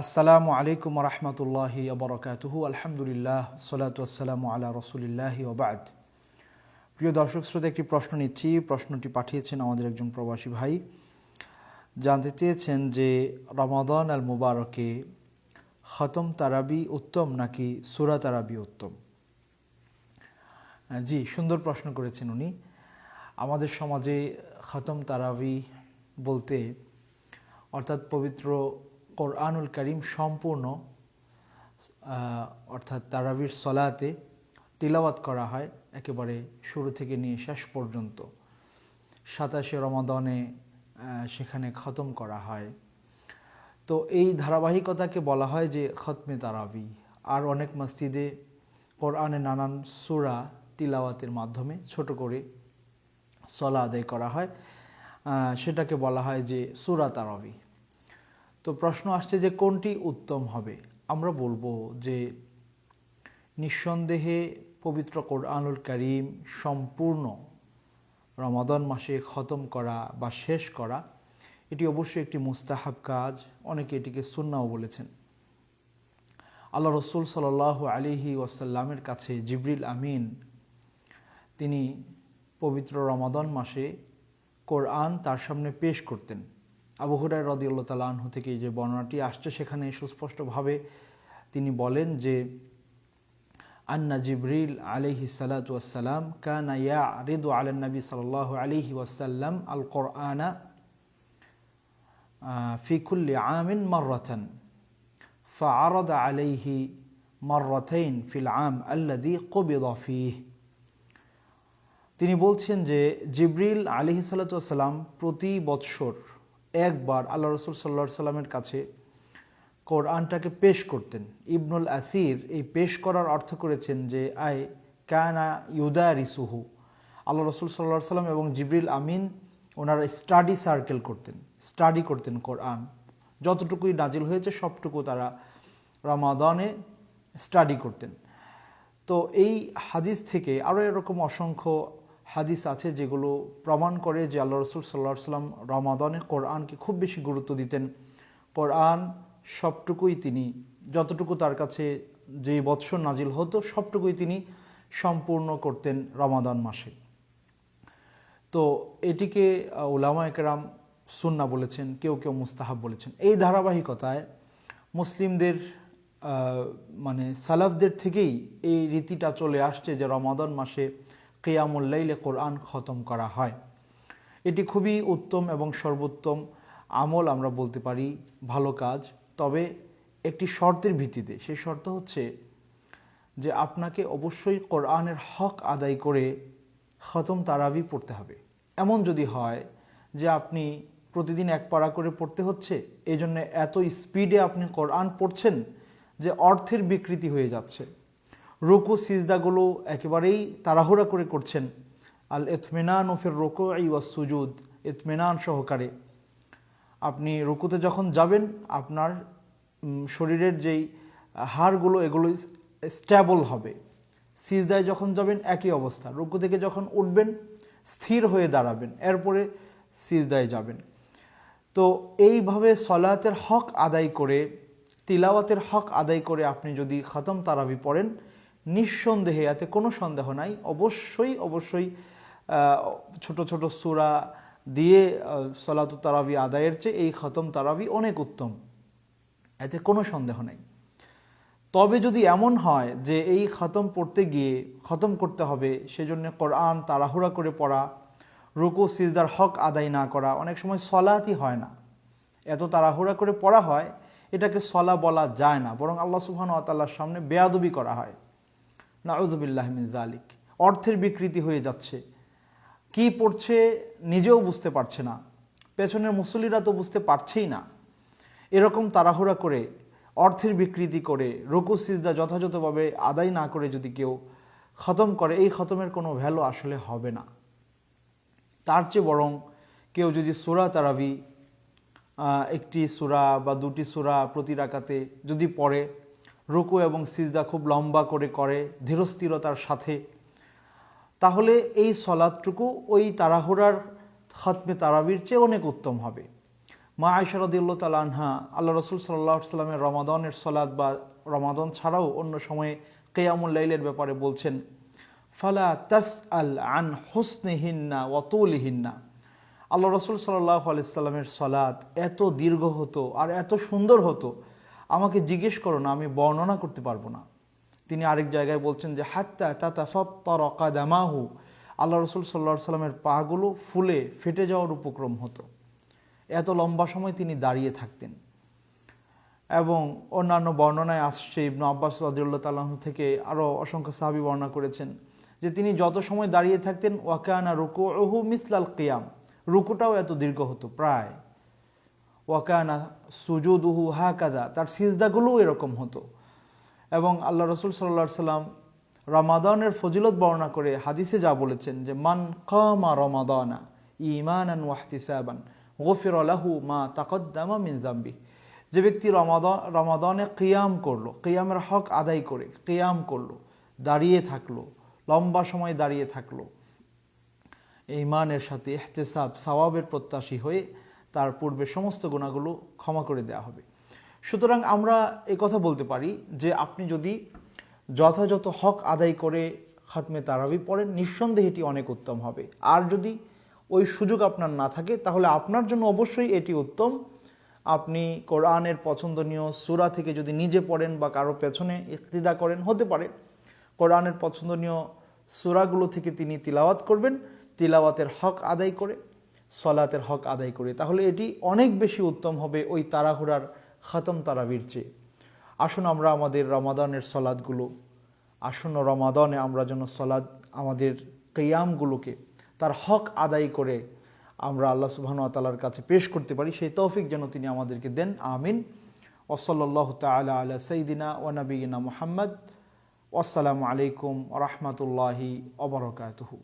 আসসালামু আলাইকুম রহমতুল্লাহি আবরকাতুহু আলহামদুলিল্লাহ সালাতু আসসালামু আলা রসুলিল্লাহি ওবাদ। প্রিয় দর্শক শ্রোতা, একটি প্রশ্ন নিচ্ছি। প্রশ্নটি পাঠিয়েছেন আমাদের একজন প্রবাসী ভাই। জানতে চেয়েছেন যে রমাদান আল মুবারকে খতম তারাবি উত্তম নাকি সূরা তারাবি উত্তম? জি, সুন্দর প্রশ্ন করেছেন উনি। আমাদের সমাজে খতম তারাবি বলতে অর্থাৎ পবিত্র কোরআনুল কারীম সম্পূর্ণ অর্থাৎ তারাবির সলাতে তিলাওয়াত করা হয় একেবারে শুরু থেকে নিয়ে শেষ পর্যন্ত। 27শে রমাদানে সেখানে খতম করা হয়। তো এই ধারাবাহিকতাকে বলা হয় যে খতমে তারাবি। আর অনেক মসজিদে কোরআনে নানান সূরা তিলাওয়াতের মাধ্যমে ছোট করে সলা আদায় করা হয়, সেটাকে বলা হয় যে সূরা তারাবি। তো প্রশ্ন আসছে যে কোনটি উত্তম হবে। আমরা বলবো যে নিঃসন্দেহে পবিত্র কোরআনুল কারীম সম্পূর্ণ রমাদান মাসে খতম করা বা শেষ করা এটি অবশ্যই একটি মুস্তাহাব কাজ। অনেকে এটিকে সুন্নাও বলেছেন। আল্লাহ রসুল সাল্লাল্লাহু আলাইহি ওয়াসাল্লামের কাছে জিবরিল আমিন তিনি পবিত্র রমাদান মাসে কোরআন তার সামনে পেশ করতেন। আবু হুরায়রা রাদিয়াল্লাহু তাআলা আনহু থেকে যে বর্ণনাটি আসছে সেখানে সুস্পষ্টভাবে তিনি বলেন যে আন্না জিবরিল আলাইহিস সালাতু ওয়াস সালাম কানা ইয়ারিদু আলান নবী সাল্লাল্লাহু আলাইহি ওয়াসাল্লাম আল কোরআনা ফি কুল্লি আমিন মাররাতান ফাআরাদা আলাইহি মাররাতাইন ফিল আম আল্লাযী কুবিদা ফীহি। তিনি বলছেন যে জিবরিল আলাইহিস সালাতু ওয়াস সালাম প্রতি বৎসর একবার আল্লাহ রসুল সাল্লাল্লাহু আলাইহি সাল্লামের কাছে কোরআনটাকে পেশ করতেন। ইবনুল আসির এই পেশ করার অর্থ করেছেন যে আই কানা ইউদারিসুহু। আল্লাহ রসুল সাল্লাল্লাহু আলাইহি সাল্লাম এবং জিবরিল আমিন ওনারা স্টাডি সার্কেল করতেন, স্টাডি করতেন কোরআন। যতটুকুই নাজিল হয়েছে সবটুকু তারা রমাদানে স্টাডি করতেন। তো এই হাদিস থেকে আরও এরকম অসংখ্য হাদিস আছে যেগুলো প্রমাণ করে যে আল্লাহ রসুল সাল্লাল্লাহু আলাইহি সাল্লাম রমাদানে কোরআনকে খুব বেশি গুরুত্ব দিতেন। কোরআন সবটুকুই তিনি, যতটুকু তার কাছে যে বৎসর নাজিল হতো সবটুকুই তিনি সম্পূর্ণ করতেন রমাদান মাসে। তো এটিকে উলামায়ে কেরাম সুন্নাহ বলেছেন, কেউ কেউ মুস্তাহাব বলেছেন। এই ধারাবাহিকতায় মুসলিমদের মানে সালাফদের থেকেই এই রীতিটা চলে আসছে যে রমাদান মাসে কিয়ামুল লাইলে কোরআন খতম করা হয়। এটি খুবই উত্তম এবং সর্বোত্তম আমল আমরা বলতে পারি, ভালো কাজ। তবে একটি শর্তের ভিত্তিতে। সেই শর্ত হচ্ছে যে আপনাকে অবশ্যই কোরআনের হক আদায় করে খতম তারাবি পড়তে হবে। এমন যদি হয় যে আপনি প্রতিদিন এক পারা করে পড়তে হচ্ছে, এই জন্য এত স্পিডে আপনি কোরআন পড়ছেন যে অর্থের বিকৃতি হয়ে যাচ্ছে, রুকু সিজদাগুলো একেবারেই তাড়াহুড়া করে করছেন, আল ইতমিনান ফির রুকুই ওয়াস সুজুদ, ইতমিনান সহকারে আপনি রুকুতে যখন যাবেন আপনার শরীরের যেই হাড়গুলো এগুলো স্ট্যাবল হবে। সিজদায় যখন যাবেন একই অবস্থা, রুকু থেকে যখন উঠবেন স্থির হয়ে দাঁড়াবেন, এরপরে সিজদায় যাবেন। তো এইভাবে সলাতের হক আদায় করে, তিলাওয়াতের হক আদায় করে আপনি যদি খতম তারাবি পড়েন, নিঃসন্দেহে, এতে কোনো সন্দেহ নাই, অবশ্যই ছোট ছোট সূরা দিয়ে সলাতুত তারাবি আদায়ের চেয়ে এই খতম তারাবি অনেক উত্তম, এতে কোনো সন্দেহ নাই। তবে যদি এমন হয় যে এই খতম পড়তে গিয়ে খতম করতে হবে, সেজন্য কোরআন তাড়াহুড়া করে পড়া, রুকু সিজদার হক আদায় না করা, অনেক সময় সলাতই হয় না, এত তাড়াহুড়া করে পড়া হয়, এটাকে সলা বলা যায় না, বরং আল্লাহ সুবহানাহু ওয়া তাআলার সামনে বেয়াদবি করা হয়। নাউযু বিল্লাহি মিন যালিক। অর্থের বিকৃতি হয়ে যাচ্ছে, কি পড়ছে নিজেও বুঝতে পারছে না, পেছনের মুসল্লিরা তো বুঝতে পারছেই না। এরকম তাড়াহুড়া করে অর্থের বিকৃতি করে রুকু সিজদা যথাযথভাবে আদায় না করে যদি কেউ খতম করে, এই খতমের কোনো ভ্যালু আসলে হবে না। তার চেয়ে বরং কেউ যদি সূরা তারাবি একটি সূরা বা দুটি সূরা প্রতি রাকাতে যদি পড়ে, রুকু এবং সিজদা খুব লম্বা করে ধীরস্থিরতার সাথে, তাহলে এই সলাতটুকু ওই তাড়াহুড়ার খতমে তারাবির চেয়ে অনেক উত্তম হবে। মা আয়েশা রাদিয়াল্লাহু তাআলা আনহা আল্লাহ রাসূল সাল্লাল্লাহু আলাইহি ওয়াসাল্লামের রমাদানের সালাত বা রমাদান ছাড়াও অন্য সময়ে কিয়ামুল লাইলের ব্যাপারে বলছেন, ফালা তাসআল আন হুসনিহিন্না ওয়া তুলিহিন্না। আল্লাহ রাসূল সাল্লাল্লাহু আলাইহি ওয়াসাল্লামের সালাত এত দীর্ঘ হতো আর এত সুন্দর হতো, আমাকে জিজ্ঞেস করো না, আমি বর্ণনা করতে পারবো না। তিনি আরেক জায়গায় বলছেন যে হাত্তা তাতাফাত্তারা কাদামাহু, আল্লাহ রাসূল সাল্লাল্লাহু আলাইহি ওয়াসাল্লামের পাগুলো ফুলে ফেটে যাওয়ার উপক্রম হতো। এত লম্বা সময় তিনি দাঁড়িয়ে থাকতেন। এবং অন্যান্য বর্ণনায় আসছে, ইবনে আব্বাস রাদিয়াল্লাহু তাআলা আনহু থেকে আরও অসংখ্য সাহাবী বর্ণনা করেছেন যে তিনি যত সময় দাঁড়িয়ে থাকতেন ওয়াকানা রুকুউহু মিসলাল কিয়াম, রুকুটাও এত দীর্ঘ হতো প্রায়। ওয়াকানা সুজুদুহু হাকাদা, তার সিজদাগুলোও এরকম হতো। এবং আল্লাহ রাসূল সাল্লাল্লাহু আলাইহি সাল্লাম রমাদানের ফজিলত বর্ণনা করে হাদিসে যা বলেছেন যে মান কামা রমাদানা ঈমানান ওয়া ইহতিসাবান গুফিরা লাহু মা তাকদ্দামা মিন যামবি। যে ব্যক্তি রমাদানে কিয়াম করলো, কিয়ামের হক আদায় করে কিয়াম করলো, দাঁড়িয়ে থাকলো, লম্বা সময় দাঁড়িয়ে থাকলো, ঈমানের সাথে ইহতিসাব সওয়াবের প্রত্যাশী হয়ে তার পূর্বে সমস্ত গুনাহগুলো ক্ষমা করে দেওয়া হবে। সুতরাং আমরা এই কথা বলতে পারি যে আপনি যদি যথাযথ হক আদায় করে খাতমে তারাবি পড়েন, নিঃসন্দেহে এটি অনেক উত্তম হবে। আর যদি ওই সুযোগ আপনার না থাকে তাহলে আপনার জন্য অবশ্যই এটি উত্তম, আপনি কোরআনের পছন্দনীয় সূরা থেকে যদি নিজে পড়েন বা কারো পেছনে ইক্তিদা করেন, হতে পারে কোরআনের পছন্দনীয় সূরাগুলো থেকে তিনি তিলাওয়াত করবেন, তিলাওয়াতের হক আদায় করে, সলাতের হক আদায় করে, তাহলে এটি অনেক বেশি উত্তম হবে ওই তাড়াহুড়ার খতম তারাবির চেয়ে। আসুন আমরা আমাদের রমাদানের সলাদগুলো, আসন্ন রমাদানে আমরা যেন সলাদ আমাদের কিয়ামগুলোকে তার হক আদায় করে আমরা আল্লাহ সুবহানাহু ওয়া তাআলার কাছে পেশ করতে পারি, সেই তৌফিক যেন তিনি আমাদেরকে দেন। আমিন। ওয়া সাল্লাল্লাহু তাআলা আলা সাইয়্যিদিনা ওয়া নাবিয়িনা মুহাম্মদ। আসসালামু আলাইকুম ওয়া রাহমাতুল্লাহি ওয়া বারাকাতুহু।